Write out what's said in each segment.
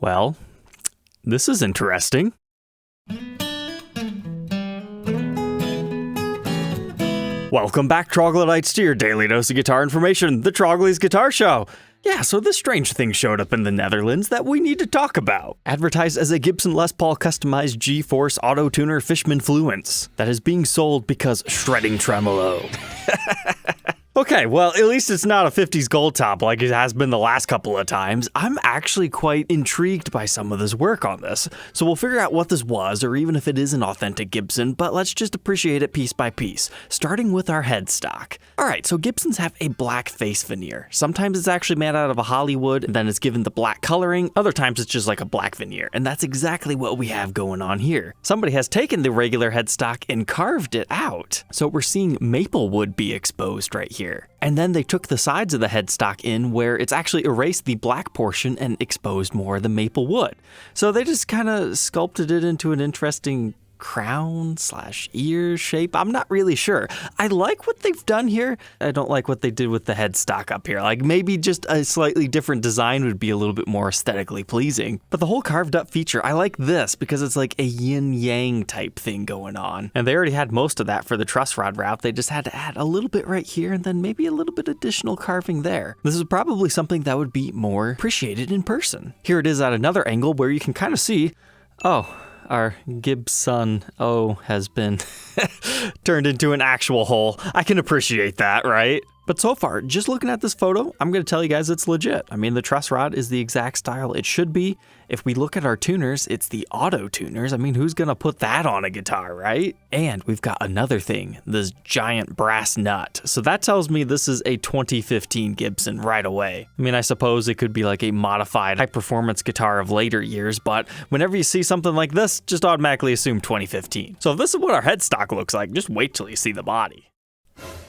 Well, this is interesting. Welcome back, troglodytes, to your daily dose of guitar information, the Trogly's Guitar Show. Yeah, so this strange thing showed up in the Netherlands that we need to talk about. Advertised as a Gibson Les Paul customized G-Force auto-tuner Fishman Fluence that is being sold because shredding tremolo. Okay, well, at least it's not a 50s gold top like it has been the last couple of times. I'm actually quite intrigued by some of this work on this, so we'll figure out what this was, or even if it is an authentic Gibson, but let's just appreciate it piece by piece, starting with our headstock. Alright, so Gibsons have a black face veneer. Sometimes it's actually made out of a Hollywood, and then it's given the black coloring. Other times it's just like a black veneer, and that's exactly what we have going on here. Somebody has taken the regular headstock and carved it out. So we're seeing maple wood be exposed right here. And then they took the sides of the headstock in where it's actually erased the black portion and exposed more of the maple wood. So they just kind of sculpted it into an interesting crown/ear shape. I'm not really sure. I like what they've done here. I don't like what they did with the headstock up here. Like maybe just a slightly different design would be a little bit more aesthetically pleasing. But the whole carved up feature, I like this because it's like a yin-yang type thing going on. And they already had most of that for the truss rod route. They just had to add a little bit right here and then maybe a little bit additional carving there. This is probably something that would be more appreciated in person. Here it is at another angle where you can kind of see, oh, our Gibson O has been turned into an actual hole. I can appreciate that, right? But so far, just looking at this photo, I'm going to tell you guys it's legit. I mean, the truss rod is the exact style it should be. If we look at our tuners, it's the auto tuners. I mean, who's going to put that on a guitar, right? And we've got another thing, this giant brass nut. So that tells me this is a 2015 Gibson right away. I mean, I suppose it could be like a modified high-performance guitar of later years, but whenever you see something like this, just automatically assume 2015. So if this is what our headstock looks like, just wait till you see the body.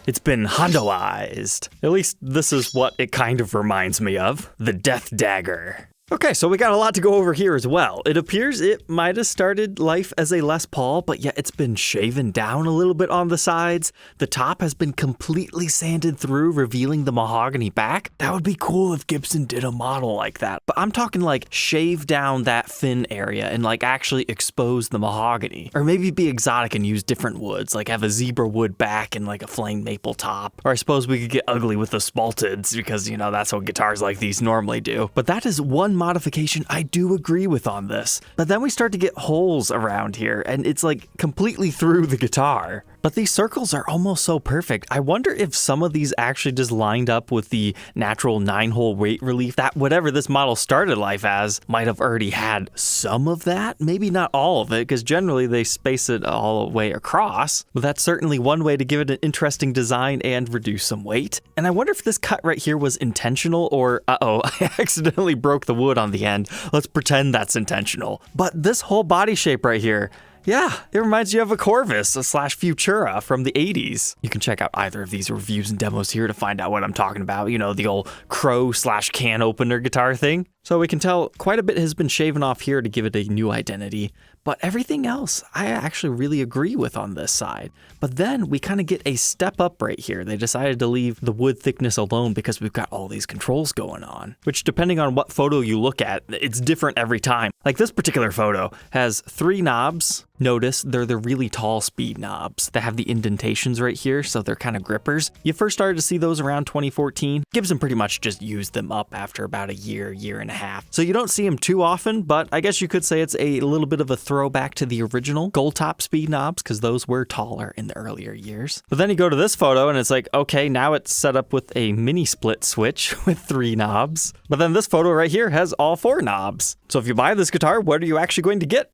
It's been Hondoized. At least this is what it kind of reminds me of. The Death Dagger. Okay, so we got a lot to go over here as well. It appears it might have started life as a Les Paul, but yet it's been shaven down a little bit on the sides. The top has been completely sanded through, revealing the mahogany back. That would be cool if Gibson did a model like that. But I'm talking like shave down that fin area and like actually expose the mahogany. Or maybe be exotic and use different woods, like have a zebra wood back and like a flame maple top. Or I suppose we could get ugly with the spalteds because, you know, that's what guitars like these normally do. But that is one modification I do agree with on this. But then we start to get holes around here and it's like completely through the guitar. But these circles are almost so perfect. I wonder if some of these actually just lined up with the natural 9-hole weight relief that whatever this model started life as might have already had some of that. Maybe not all of it, because generally they space it all the way across. But that's certainly one way to give it an interesting design and reduce some weight. And I wonder if this cut right here was intentional or, uh-oh, I accidentally broke the wood on the end. Let's pretend that's intentional. But this whole body shape right here, yeah, it reminds you of a Corvus / Futura from the 80s. You can check out either of these reviews and demos here to find out what I'm talking about. You know, the old crow / can opener guitar thing. So we can tell quite a bit has been shaven off here to give it a new identity. But everything else, I actually really agree with on this side. But then we kind of get a step up right here. They decided to leave the wood thickness alone because we've got all these controls going on. Which, depending on what photo you look at, it's different every time. Like this particular photo has 3 knobs. Notice they're the really tall speed knobs that have the indentations right here, so they're kind of grippers. You first started to see those around 2014. Gibson pretty much just used them up after about a year and a half. So you don't see them too often, but I guess you could say it's a little bit of a throwback to the original gold top speed knobs because those were taller in the earlier years. But then you go to this photo and it's like, okay, now it's set up with a mini split switch with 3 knobs. But then this photo right here has all 4 knobs. So if you buy this guitar, what are you actually going to get?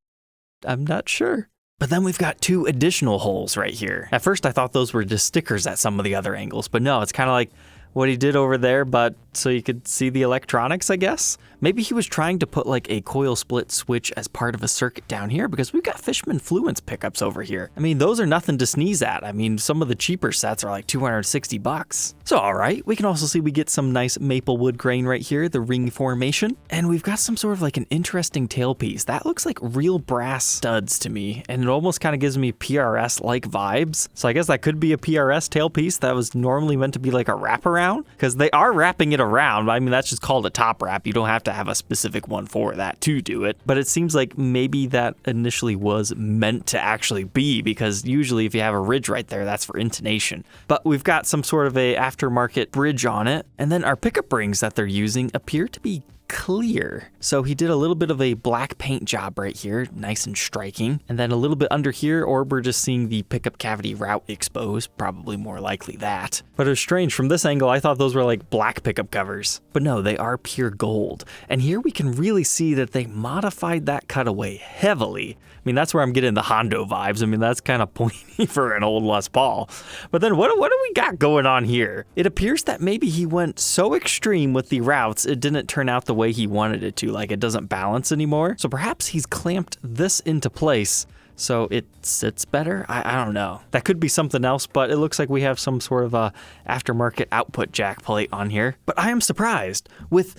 I'm not sure. But then we've got 2 additional holes right here. At first I thought those were just stickers at some of the other angles, but no, it's kind of like what he did over there, but so you could see the electronics, I guess. Maybe he was trying to put like a coil split switch as part of a circuit down here because we've got Fishman Fluence pickups over here. I mean, those are nothing to sneeze at. I mean, some of the cheaper sets are like $260. So all right, we can also see we get some nice maple wood grain right here, the ring formation. And we've got some sort of like an interesting tailpiece. That looks like real brass studs to me. And it almost kind of gives me PRS-like vibes. So I guess that could be a PRS tailpiece that was normally meant to be like a wraparound because they are wrapping it around. I mean, that's just called a top wrap. You don't have to to have a specific one for that to do it, but it seems like maybe that initially was meant to actually be, because usually if you have a ridge right there, that's for intonation. But we've got some sort of a aftermarket bridge on it, and then our pickup rings that they're using appear to be clear. So he did a little bit of a black paint job right here, nice and striking. And then a little bit under here, or we're just seeing the pickup cavity route exposed, probably more likely that. But it was strange, from this angle, I thought those were like black pickup covers. But no, they are pure gold. And here we can really see that they modified that cutaway heavily. I mean, that's where I'm getting the Hondo vibes. I mean, that's kind of pointy for an old Les Paul. But then what do we got going on here? It appears that maybe he went so extreme with the routes, it didn't turn out the way he wanted it to, like it doesn't balance anymore. So perhaps he's clamped this into place so it sits better. I don't know. That could be something else, but it looks like we have some sort of a aftermarket output jack plate on here. But I am surprised with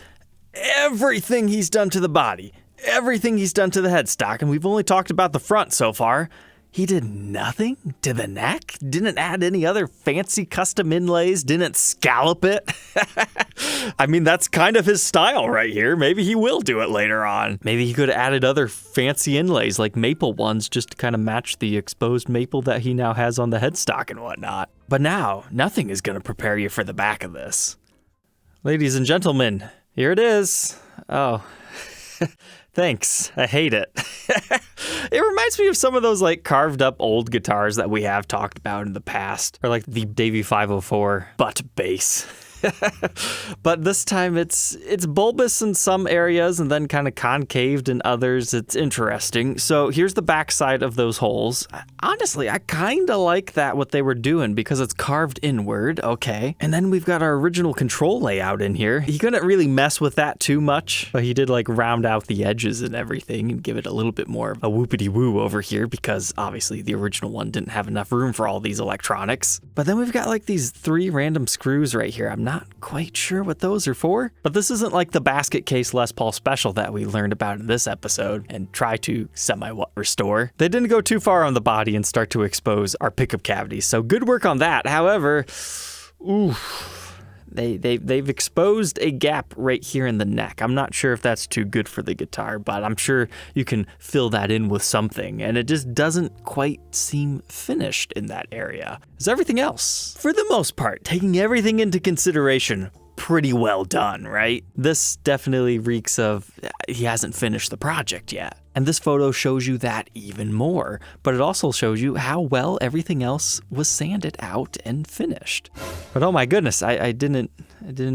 everything he's done to the body, everything he's done to the headstock, and we've only talked about the front so far. He did nothing to the neck? Didn't add any other fancy custom inlays? Didn't scallop it? I mean, that's kind of his style right here. Maybe he will do it later on. Maybe he could have added other fancy inlays like maple ones just to kind of match the exposed maple that he now has on the headstock and whatnot. But now, nothing is going to prepare you for the back of this. Ladies and gentlemen, here it is. Oh, thanks. I hate it. It reminds me of some of those like carved up old guitars that we have talked about in the past, or like the Davey 504 butt bass. But this time it's bulbous in some areas and then kind of concaved in others. It's interesting. So here's the backside of those holes. Honestly, I kind of like that, what they were doing, because it's carved inward. Okay. And then we've got our original control layout in here. He couldn't really mess with that too much, but he did like round out the edges and everything and give it a little bit more of a whoopity woo over here, because obviously the original one didn't have enough room for all these electronics. But then we've got like these 3 random screws right here. I'm not quite sure what those are for, but this isn't like the Basketcase Les Paul special that we learned about in this episode and try to semi-restore. They didn't go too far on the body and start to expose our pickup cavities, so good work on that. However, They've exposed a gap right here in the neck. I'm not sure if that's too good for the guitar, but I'm sure you can fill that in with something, and it just doesn't quite seem finished in that area. As everything else, for the most part, taking everything into consideration, pretty well done, right? This definitely reeks of he hasn't finished the project yet. And this photo shows you that even more, but it also shows you how well everything else was sanded out and finished. But oh my goodness, I didn't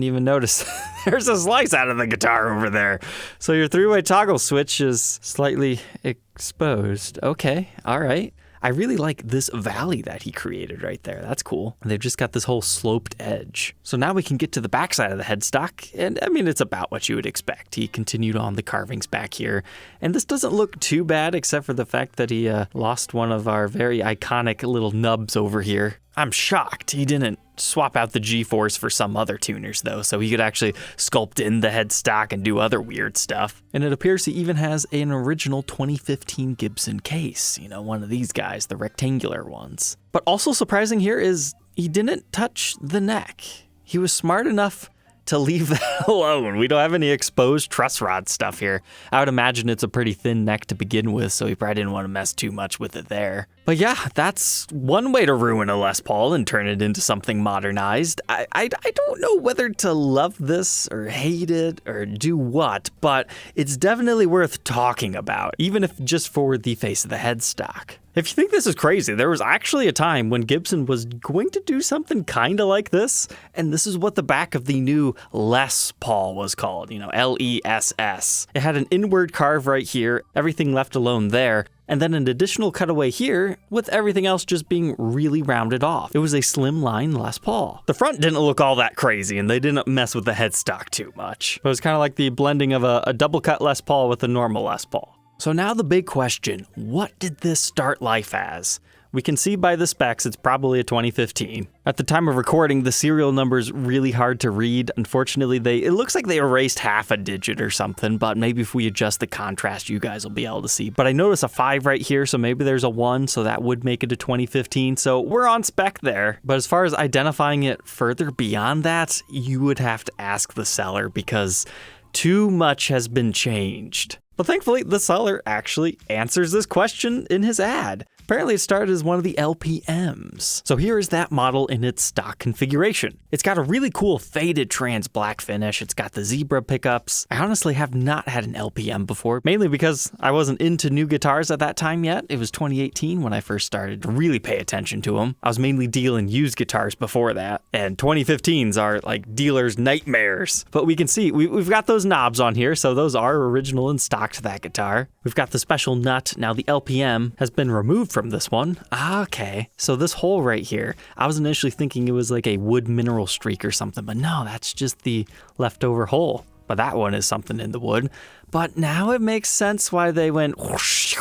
even notice there's a slice out of the guitar over there. So your 3-way toggle switch is slightly exposed. Okay, all right. I really like this valley that he created right there. That's cool. And they've just got this whole sloped edge. So now we can get to the backside of the headstock, and I mean, it's about what you would expect. He continued on the carvings back here, and this doesn't look too bad except for the fact that he lost one of our very iconic little nubs over here. I'm shocked he didn't swap out the G-force for some other tuners though, so he could actually sculpt in the headstock and do other weird stuff. And it appears he even has an original 2015 Gibson case, you know, one of these guys, the rectangular ones. But also surprising here is he didn't touch the neck. He was smart enough to leave that alone. We don't have any exposed truss rod stuff here. I would imagine it's a pretty thin neck to begin with, so he probably didn't want to mess too much with it there. But yeah, that's one way to ruin a Les Paul and turn it into something modernized. I don't know whether to love this or hate it or do what, but it's definitely worth talking about, even if just for the face of the headstock. If you think this is crazy, there was actually a time when Gibson was going to do something kind of like this, and this is what the back of the new Les Paul was called, you know, L-E-S-S. It had an inward carve right here, everything left alone there, and then an additional cutaway here with everything else just being really rounded off. It was a slimline Les Paul. The front didn't look all that crazy, and they didn't mess with the headstock too much. It was kind of like the blending of a double cut Les Paul with a normal Les Paul. So now the big question, what did this start life as? We can see by the specs it's probably a 2015. At the time of recording, the serial number's really hard to read. Unfortunately, it looks like they erased half a digit or something, but maybe if we adjust the contrast, you guys will be able to see. But I notice a 5 right here, so maybe there's a 1, so that would make it a 2015. So we're on spec there. But as far as identifying it further beyond that, you would have to ask the seller, because Too much has been changed. But thankfully, the seller actually answers this question in his ad. Apparently it started as one of the LPMs. So here is that model in its stock configuration. It's got a really cool faded trans black finish. It's got the zebra pickups. I honestly have not had an LPM before, mainly because I wasn't into new guitars at that time yet. It was 2018 when I first started to really pay attention to them. I was mainly dealing used guitars before that, and 2015s are like dealers' nightmares. But we can see we've got those knobs on here, so those are original and stock to that guitar. We've got the special nut. Now the LPM has been removed from this one. Okay, so this hole right here, I was initially thinking it was like a wood mineral streak or something, but no, that's just the leftover hole. But that one is something in the wood. But now it makes sense why they went whoosh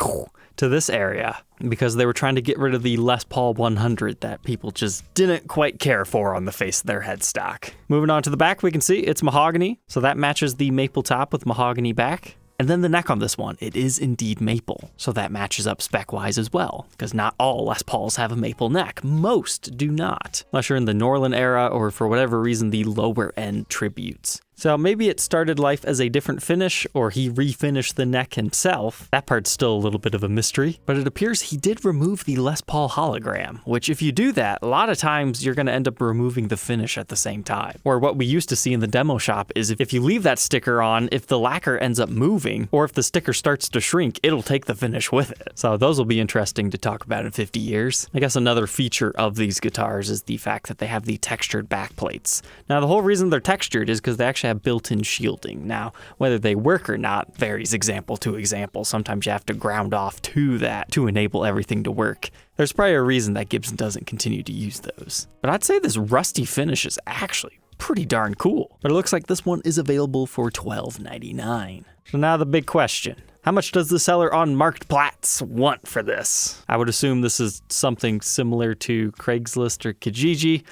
to this area, because they were trying to get rid of the Les Paul 100 that people just didn't quite care for on the face of their headstock. Moving on to the back, we can see it's mahogany, so that matches the maple top with mahogany back. And then the neck on this one, it is indeed maple, so that matches up spec-wise as well, because not all Les Pauls have a maple neck. Most do not, unless you're in the Norland era or for whatever reason the lower end tributes. So maybe it started life as a different finish, or he refinished the neck himself. That part's still a little bit of a mystery, but it appears he did remove the Les Paul hologram, which if you do that, a lot of times you're gonna end up removing the finish at the same time. Or what we used to see in the demo shop is if you leave that sticker on, if the lacquer ends up moving, or if the sticker starts to shrink, it'll take the finish with it. So those will be interesting to talk about in 50 years. I guess another feature of these guitars is the fact that they have the textured back plates. Now the whole reason they're textured is because they actually have built-in shielding. Now, whether they work or not varies example to example. Sometimes you have to ground off to that to enable everything to work. There's probably a reason that Gibson doesn't continue to use those. But I'd say this rusty finish is actually pretty darn cool. But it looks like this one is available for $12.99. So now the big question. How much does the seller on Marked Platts want for this? I would assume this is something similar to Craigslist or Kijiji.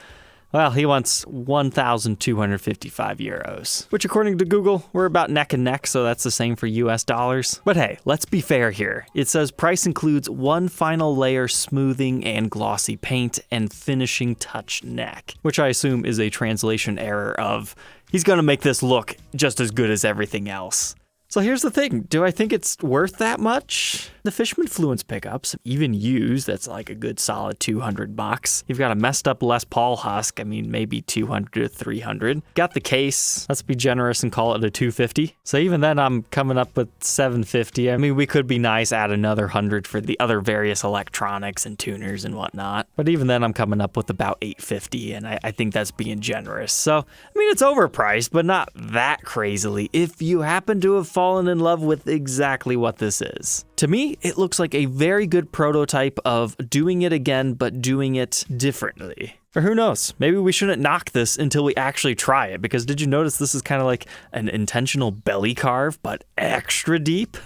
Well, he wants 1,255 euros, which according to Google, we're about neck and neck, so that's the same for US dollars. But hey, let's be fair here. It says price includes one final layer smoothing and glossy paint and finishing touch neck, which I assume is a translation error of he's gonna make this look just as good as everything else. So here's the thing, do I think it's worth that much? The Fishman Fluence pickups, even used, that's like a good solid $200. You've got a messed up Les Paul husk, I mean maybe $200 to $300. Got the case, let's be generous and call it a $250. So even then I'm coming up with $750. I mean we could be nice, add another $100 for the other various electronics and tuners and whatnot. But even then I'm coming up with about $850 and I think that's being generous. So, I mean it's overpriced, but not that crazily if you happen to have fallen in love with exactly what this is. To me, it looks like a very good prototype of doing it again, but doing it differently. Or who knows, maybe we shouldn't knock this until we actually try it, because did you notice this is kind of like an intentional belly carve, but extra deep?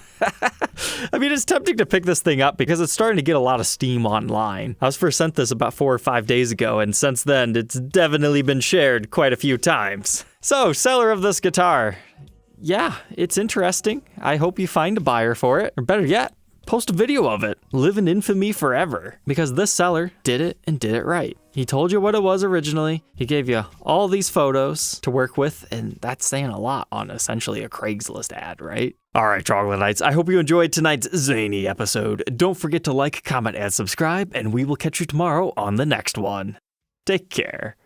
I mean, it's tempting to pick this thing up because it's starting to get a lot of steam online. I was first sent this about 4 or 5 days ago, and since then, it's definitely been shared quite a few times. So, seller of this guitar, yeah, it's interesting. I hope you find a buyer for it, or better yet, post a video of it. Live in infamy forever. Because this seller did it and did it right. He told you what it was originally. He gave you all these photos to work with, and that's saying a lot on essentially a Craigslist ad, right? All right, Troglodytes, I hope you enjoyed tonight's zany episode. Don't forget to like, comment, and subscribe, and we will catch you tomorrow on the next one. Take care.